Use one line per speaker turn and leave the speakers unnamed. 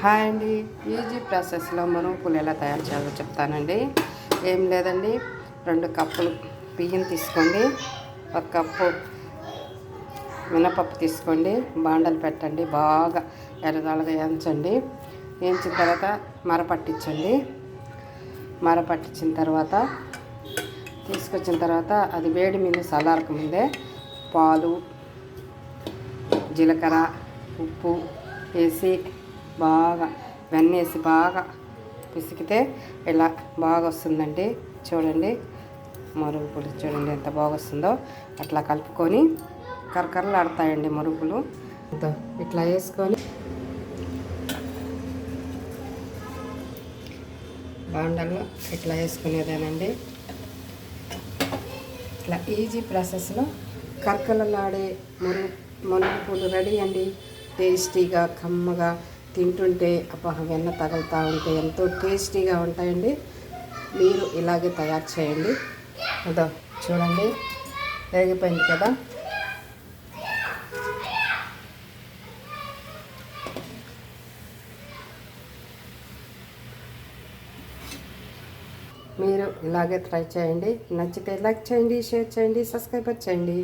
Hi అండి. Easy ప్రాసెస్లో మురుముకులు ఎలా తయారు చేయాలో చెప్తానండి. ఏం లేదండి, 2 కప్పులు బియ్యం తీసుకోండి, 1 కప్పు మినపప్పు తీసుకోండి, బాండలు పెట్టండి, బాగా ఎర్రదాలుగా వేయించండి. వేయించిన తర్వాత మరపట్టించండి. మరపట్టించిన తర్వాత తీసుకొచ్చిన తర్వాత అది వేడి మీద చల్లారక ముందే పాలు, జీలకర్ర, ఉప్పు వేసి బాగా వెన్నేసి బాగా పిసికితే ఇలా బాగా వస్తుందండి. చూడండి, మురుగుపులు చూడండి ఎంత బాగా వస్తుందో. అట్లా కలుపుకొని కరకరలు ఆడతాయండి మురుగులు. ఇట్లా వేసుకొని బాండల్లో ఇట్లా వేసుకునేదేనండి. ఇట్లా ఈజీ ప్రాసెస్లో కరకరలాడే మురుగుపులు రెడీ అండి. టేస్టీగా కమ్మగా తింటుంటే వెన్న తగులుతూ ఉంటే ఎంతో టేస్టీగా ఉంటాయండి. మీరు ఇలాగే తయారు చేయండి. అదో చూడండి, వేగిపోయింది కదా. మీరు ఇలాగే ట్రై చేయండి. నచ్చితే లైక్ చేయండి, షేర్ చేయండి, సబ్స్క్రైబ్ చేయండి.